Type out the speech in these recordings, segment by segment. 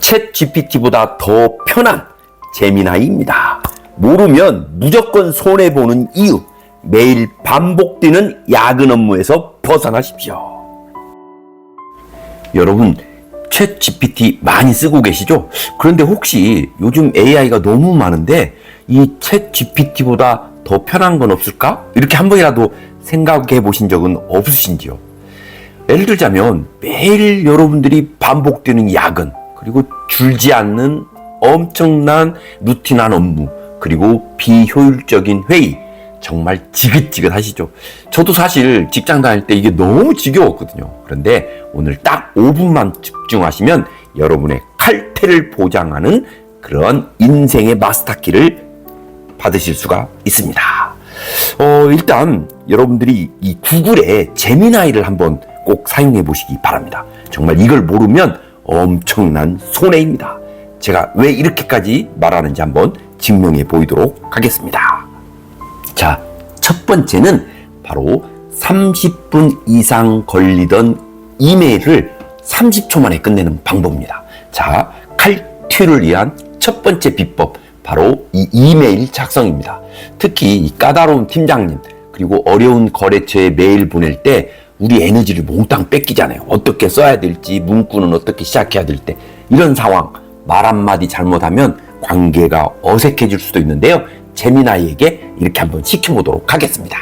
챗 GPT보다 더 편한 제미나이입니다. 모르면 무조건 손해보는 이유, 매일 반복되는 야근 업무에서 벗어나십시오. 여러분, 챗 GPT 많이 쓰고 계시죠? 그런데 혹시 요즘 AI가 너무 많은데 이 챗 GPT보다 더 편한 건 없을까? 이렇게 한 번이라도 생각해 보신 적은 없으신지요? 예를 들자면 매일 여러분들이 반복되는 야근, 그리고 줄지 않는 엄청난 루틴한 업무, 그리고 비효율적인 회의, 정말 지긋지긋하시죠? 저도 사실 직장 다닐 때 이게 너무 지겨웠거든요. 그런데 오늘 딱 5분만 집중하시면 여러분의 칼퇴를 보장하는 그런 인생의 마스터키를 받으실 수가 있습니다. 일단 여러분들이 이 구글의 제미나이를 한번 꼭 사용해 보시기 바랍니다. 정말 이걸 모르면 엄청난 손해입니다. 제가 왜 이렇게까지 말하는지 한번 증명해 보이도록 하겠습니다. 자, 첫 번째는 바로 30분 이상 걸리던 이메일을 30초 만에 끝내는 방법입니다. 자, 칼퇴를 위한 첫 번째 비법, 바로 이 이메일 작성입니다. 특히 이 까다로운 팀장님, 그리고 어려운 거래처에 메일 보낼 때 우리 에너지를 몽땅 뺏기잖아요. 어떻게 써야 될지, 문구는 어떻게 시작해야 될 때, 이런 상황, 말 한마디 잘못하면 관계가 어색해질 수도 있는데요. 제미나이에게 이렇게 한번 시켜보도록 하겠습니다.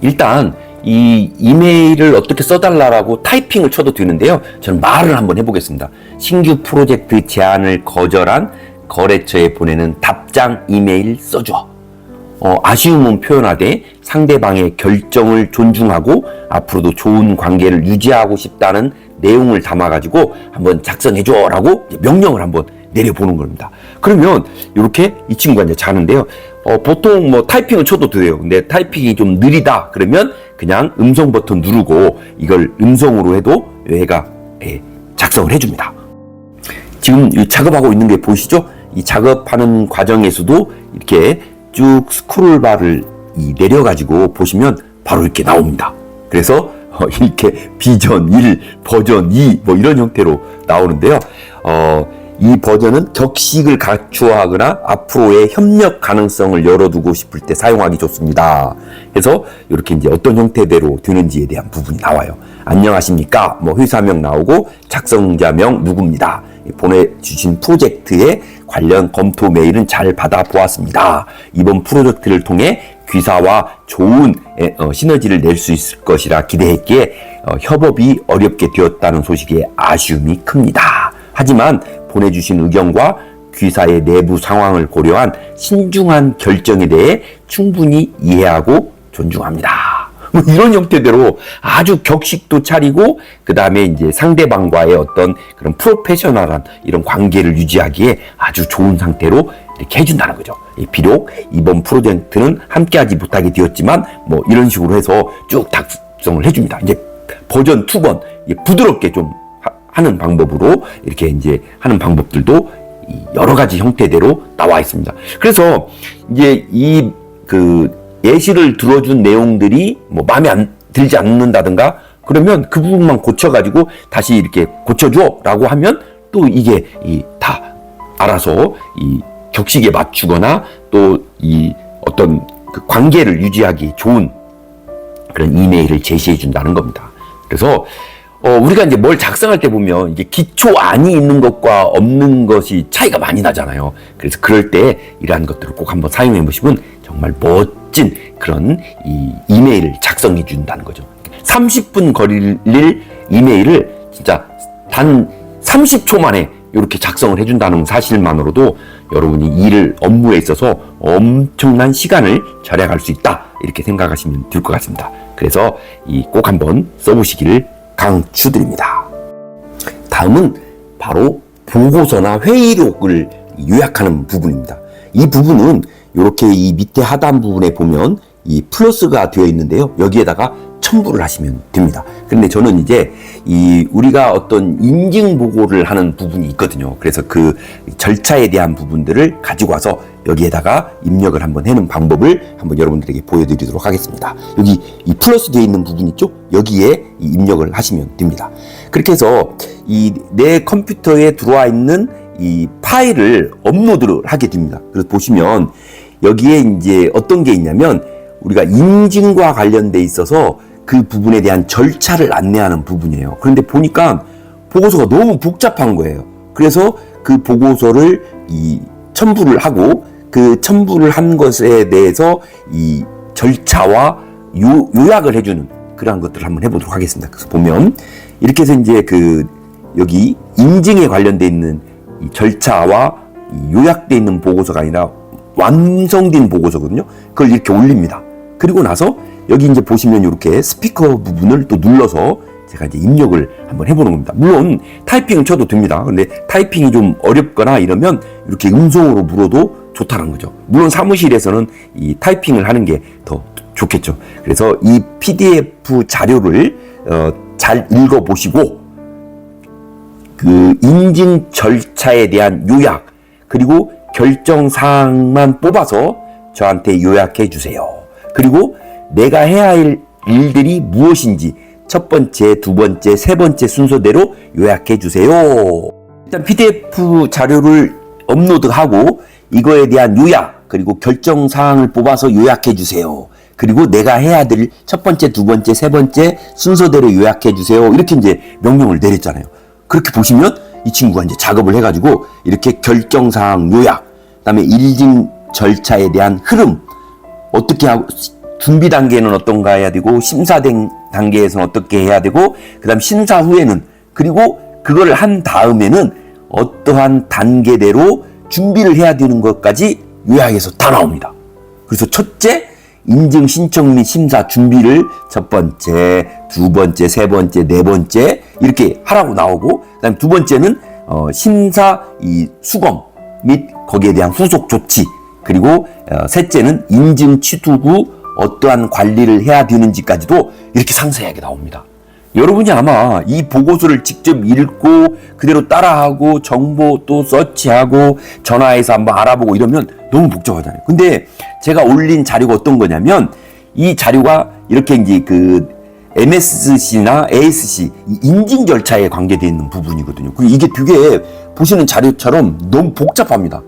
일단 이 이메일을 어떻게 써달라고 타이핑을 쳐도 되는데요. 저는 말을 한번 해보겠습니다. 신규 프로젝트 제안을 거절한 거래처에 보내는 답장 이메일 써줘. 아쉬움은 표현하되 상대방의 결정을 존중하고 앞으로도 좋은 관계를 유지하고 싶다는 내용을 담아가지고 한번 작성해줘 라고 명령을 한번 내려보는 겁니다. 그러면 이렇게 이 친구가 이제 자는데요. 보통 뭐 타이핑을 쳐도 돼요. 근데 타이핑이 좀 느리다 그러면 그냥 음성 버튼 누르고 이걸 음성으로 해도 얘가 작성을 해줍니다. 지금 작업하고 있는 게 보이시죠? 이 작업하는 과정에서도 이렇게 쭉 스크롤바를 내려가지고 보시면 바로 이렇게 나옵니다. 그래서 이렇게 비전 1, 버전 2 뭐 이런 형태로 나오는데요. 이 버전은 격식을 갖추어하거나 앞으로의 협력 가능성을 열어두고 싶을 때 사용하기 좋습니다. 그래서 이렇게 이제 어떤 형태대로 되는지에 대한 부분이 나와요. 안녕하십니까? 뭐 회사명 나오고 작성자명 누구입니다. 보내주신 프로젝트에 관련 검토 메일은 잘 받아보았습니다. 이번 프로젝트를 통해 귀사와 좋은 시너지를 낼 수 있을 것이라 기대했기에 협업이 어렵게 되었다는 소식에 아쉬움이 큽니다. 하지만 보내주신 의견과 귀사의 내부 상황을 고려한 신중한 결정에 대해 충분히 이해하고 존중합니다. 뭐 이런 형태대로 아주 격식도 차리고 그 다음에 이제 상대방과의 어떤 그런 프로페셔널한 이런 관계를 유지하기에 아주 좋은 상태로 이렇게 해준다는 거죠. 비록 이번 프로젝트는 함께하지 못하게 되었지만 뭐 이런 식으로 해서 쭉 작성을 해줍니다. 이제 버전 2번 부드럽게 좀 하는 방법으로 이렇게 이제 하는 방법들도 여러 가지 형태대로 나와 있습니다. 그래서 이제 예시를 들어준 내용들이 뭐 마음에 들지 않는다든가 그러면 그 부분만 고쳐가지고 다시 이렇게 고쳐줘 라고 하면 또 이게 다 알아서 이 격식에 맞추거나 또 이 어떤 그 관계를 유지하기 좋은 그런 이메일을 제시해 준다는 겁니다. 그래서 우리가 이제 뭘 작성할 때 보면 이게 기초안이 있는 것과 없는 것이 차이가 많이 나잖아요. 그래서 그럴 때 이러한 것들을 꼭 한번 사용해 보시면 정말 멋진 그런 이메일을 작성해 준다는 거죠. 30분 걸릴 이메일을 진짜 단 30초 만에 이렇게 작성을 해준다는 사실만으로도 여러분이 업무에 있어서 엄청난 시간을 절약할 수 있다 이렇게 생각하시면 될 것 같습니다. 그래서 꼭 한번 써보시기를 강추드립니다. 다음은 바로 보고서나 회의록을 요약하는 부분입니다. 이 부분은 이렇게 이 밑에 하단 부분에 보면 이 플러스가 되어 있는데요. 여기에다가 첨부를 하시면 됩니다. 그런데 저는 이제 우리가 어떤 인증 보고를 하는 부분이 있거든요. 그래서 그 절차에 대한 부분들을 가지고 와서 여기에다가 입력을 한번 해놓은 방법을 한번 여러분들에게 보여드리도록 하겠습니다. 여기 이 플러스 되어 있는 부분 있죠? 여기에 입력을 하시면 됩니다. 그렇게 해서 이 내 컴퓨터에 들어와 있는 이 파일을 업로드를 하게 됩니다. 그래서 보시면 여기에 이제 어떤 게 있냐면 우리가 인증과 관련돼 있어서 그 부분에 대한 절차를 안내하는 부분이에요. 그런데 보니까 보고서가 너무 복잡한 거예요. 그래서 그 보고서를 첨부를 하고 그 첨부를 한 것에 대해서 이 절차와 요약을 해주는 그러한 것들을 한번 해보도록 하겠습니다. 그래서 보면 이렇게 해서 이제 여기 인증에 관련돼 있는 이 절차와 이 요약돼 있는 보고서가 아니라 완성된 보고서거든요. 그걸 이렇게 올립니다. 그리고 나서 여기 이제 보시면 이렇게 스피커 부분을 또 눌러서 제가 이제 입력을 한번 해보는 겁니다. 물론 타이핑은 쳐도 됩니다. 근데 타이핑이 좀 어렵거나 이러면 이렇게 음성으로 물어도 좋다는 거죠. 물론 사무실에서는 이 타이핑을 하는 게 더 좋겠죠. 그래서 이 PDF 자료를 잘 읽어보시고 그 인증 절차에 대한 요약 그리고 결정 사항만 뽑아서 저한테 요약해 주세요. 그리고 내가 해야 할 일들이 무엇인지 첫 번째, 두 번째, 세 번째 순서대로 요약해 주세요. 일단 PDF 자료를 업로드하고 이거에 대한 요약 그리고 결정 사항을 뽑아서 요약해 주세요. 그리고 내가 해야 될 첫 번째, 두 번째, 세 번째 순서대로 요약해 주세요. 이렇게 이제 명령을 내렸잖아요. 그렇게 보시면 이 친구가 이제 작업을 해가지고 이렇게 결정 사항 요약, 그다음에 인증 절차에 대한 흐름, 어떻게 하고 준비 단계는 어떤가 해야 되고 심사 단계에서는 어떻게 해야 되고 그다음 심사 후에는 그리고 그걸 한 다음에는 어떠한 단계대로 준비를 해야 되는 것까지 요약해서 다 나옵니다. 그래서 첫째 인증 신청 및 심사 준비를 첫 번째, 두 번째, 세 번째, 네 번째 이렇게 하라고 나오고 그다음 두 번째는 심사 이 수검 및 거기에 대한 후속 조치 그리고 셋째는 인증 취득 후 어떠한 관리를 해야 되는지까지도 이렇게 상세하게 나옵니다. 여러분이 아마 이 보고서를 직접 읽고 그대로 따라하고 정보 또 서치하고 전화해서 한번 알아보고 이러면 너무 복잡하잖아요. 근데 제가 올린 자료가 어떤 거냐면 이 자료가 이렇게 이제 그 MSC나 ASC 인증 절차에 관계되어 있는 부분이거든요. 이게 되게 보시는 자료처럼 너무 복잡합니다.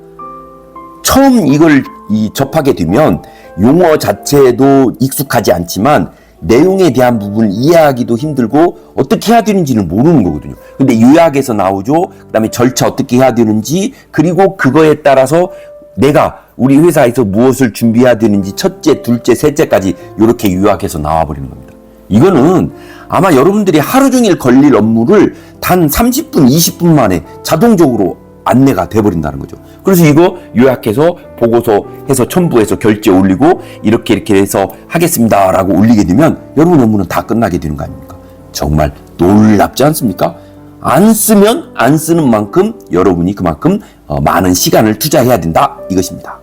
처음 이걸 접하게 되면 용어 자체도 익숙하지 않지만 내용에 대한 부분을 이해하기도 힘들고 어떻게 해야 되는지는 모르는 거거든요. 근데 요약에서 나오죠. 그 다음에 절차 어떻게 해야 되는지 그리고 그거에 따라서 내가 우리 회사에서 무엇을 준비해야 되는지 첫째, 둘째, 셋째까지 이렇게 요약해서 나와버리는 겁니다. 이거는 아마 여러분들이 하루 종일 걸릴 업무를 단 30분, 20분 만에 자동적으로 안내가 돼버린다는 거죠. 그래서 이거 요약해서 보고서 해서 첨부해서 결제 올리고 이렇게 해서 하겠습니다 라고 올리게 되면 여러분 업무는 다 끝나게 되는 거 아닙니까? 정말 놀랍지 않습니까? 안 쓰면 안 쓰는 만큼 여러분이 그만큼 많은 시간을 투자해야 된다 이것입니다.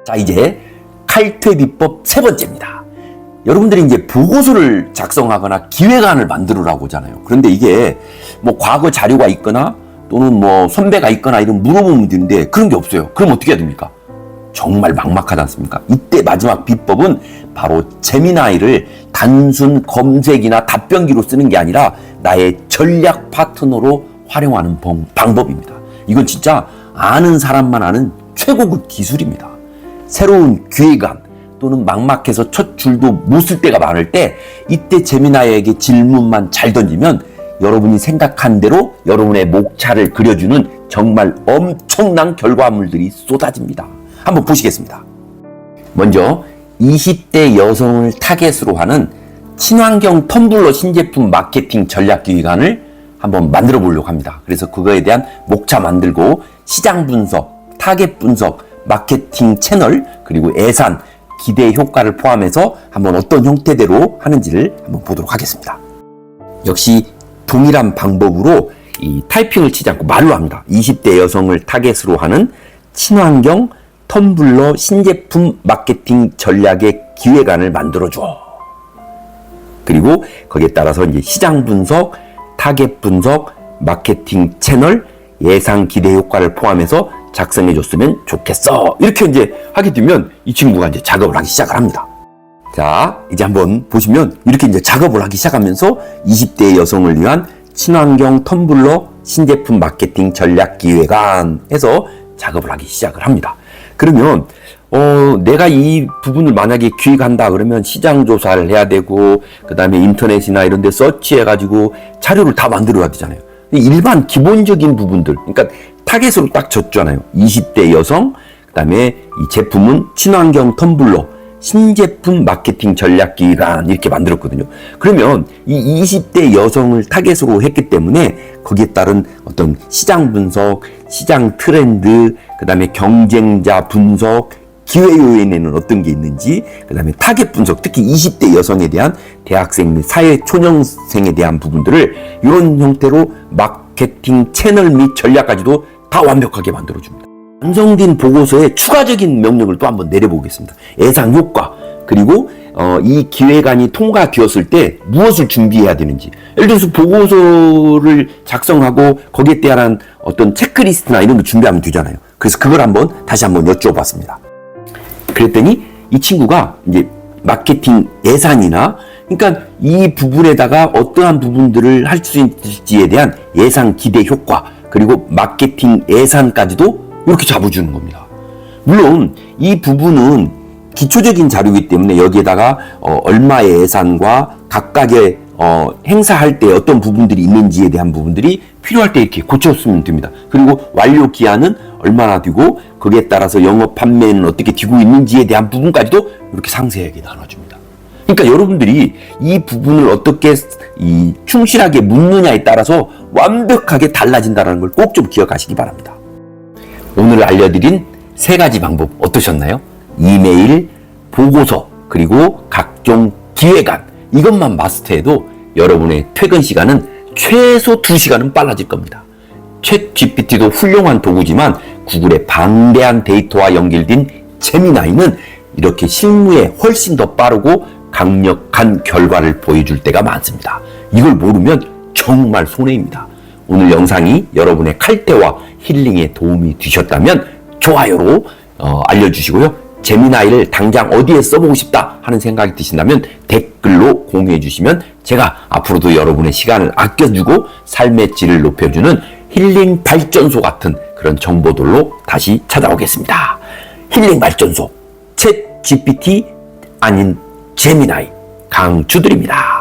자, 이제 칼퇴 비법 세 번째입니다. 여러분들이 이제 보고서를 작성하거나 기획안을 만들으라고 하잖아요. 그런데 이게 뭐 과거 자료가 있거나 또는 뭐 선배가 있거나 이런 물어보면 되는데 그런 게 없어요. 그럼 어떻게 해야 됩니까? 정말 막막하지 않습니까? 이때 마지막 비법은 바로 제미나이를 단순 검색이나 답변기로 쓰는 게 아니라 나의 전략 파트너로 활용하는 방법입니다. 이건 진짜 아는 사람만 아는 최고급 기술입니다. 새로운 기획안 또는 막막해서 첫 줄도 못 쓸 때가 많을 때 이때 제미나이에게 질문만 잘 던지면 여러분이 생각한 대로 여러분의 목차를 그려주는 정말 엄청난 결과물들이 쏟아집니다. 한번 보시겠습니다. 먼저 20대 여성을 타겟으로 하는 친환경 텀블러 신제품 마케팅 전략 기획안을 한번 만들어 보려고 합니다. 그래서 그거에 대한 목차 만들고 시장 분석, 타겟 분석, 마케팅 채널, 그리고 예산, 기대 효과를 포함해서 한번 어떤 형태대로 하는지를 한번 보도록 하겠습니다. 역시 동일한 방법으로 이 타이핑을 치지 않고 말로 합니다. 20대 여성을 타겟으로 하는 친환경 텀블러 신제품 마케팅 전략의 기획안을 만들어줘. 그리고 거기에 따라서 이제 시장 분석, 타겟 분석, 마케팅 채널, 예상 기대 효과를 포함해서 작성해 줬으면 좋겠어. 이렇게 이제 하게 되면 이 친구가 이제 작업을 하기 시작을 합니다. 자, 이제 한번 보시면 이렇게 이제 작업을 하기 시작하면서 20대 여성을 위한 친환경 텀블러 신제품 마케팅 전략 기획안 해서 작업을 하기 시작을 합니다. 그러면 내가 이 부분을 만약에 기획한다 그러면 시장 조사를 해야 되고, 그 다음에 인터넷이나 이런 데 서치해가지고 자료를 다 만들어야 되잖아요. 일반 기본적인 부분들, 그러니까 타겟으로 딱 줬잖아요. 20대 여성, 그 다음에 이 제품은 친환경 텀블러 신제품 마케팅 전략 기획안 이렇게 만들었거든요. 그러면 이 20대 여성을 타겟으로 했기 때문에 거기에 따른 어떤 시장 분석, 시장 트렌드, 그 다음에 경쟁자 분석, 기회 요인에는 어떤 게 있는지, 그 다음에 타겟 분석, 특히 20대 여성에 대한 대학생 및 사회 초년생에 대한 부분들을 이런 형태로 마케팅 채널 및 전략까지도 다 완벽하게 만들어줍니다. 완성된 보고서에 추가적인 명령을 또 한번 내려보겠습니다. 예상 효과, 그리고 이 기획안이 통과되었을 때 무엇을 준비해야 되는지. 예를 들어서 보고서를 작성하고 거기에 대한 어떤 체크리스트나 이런 거 준비하면 되잖아요. 그래서 그걸 다시 한번 여쭤봤습니다. 그랬더니 이 친구가 이제 마케팅 예산이나, 그러니까 이 부분에다가 어떠한 부분들을 할 수 있을지에 대한 예상 기대 효과, 그리고 마케팅 예산까지도 이렇게 잡아주는 겁니다. 물론 이 부분은 기초적인 자료이기 때문에 여기에다가 얼마의 예산과 각각의 행사할 때 어떤 부분들이 있는지에 대한 부분들이 필요할 때 이렇게 고쳤으면 됩니다. 그리고 완료 기한은 얼마나 되고 거기에 따라서 영업 판매는 어떻게 되고 있는지에 대한 부분까지도 이렇게 상세하게 나눠줍니다. 그러니까 여러분들이 이 부분을 어떻게 충실하게 묻느냐에 따라서 완벽하게 달라진다는 걸 꼭 좀 기억하시기 바랍니다. 오늘 알려드린 3가지 방법 어떠셨나요? 이메일, 보고서, 그리고 각종 기획안, 이것만 마스터해도 여러분의 퇴근 시간은 최소 2시간은 빨라질 겁니다. 챗 GPT도 훌륭한 도구지만 구글의 방대한 데이터와 연결된 제미나이는 이렇게 실무에 훨씬 더 빠르고 강력한 결과를 보여줄 때가 많습니다. 이걸 모르면 정말 손해입니다. 오늘 영상이 여러분의 칼퇴와 힐링에 도움이 되셨다면 좋아요로 알려주시고요. 제미나이를 당장 어디에 써보고 싶다 하는 생각이 드신다면 댓글로 공유해 주시면 제가 앞으로도 여러분의 시간을 아껴주고 삶의 질을 높여주는 힐링 발전소 같은 그런 정보들로 다시 찾아오겠습니다. 힐링 발전소, 챗 GPT 아닌 제미나이 강추드립니다.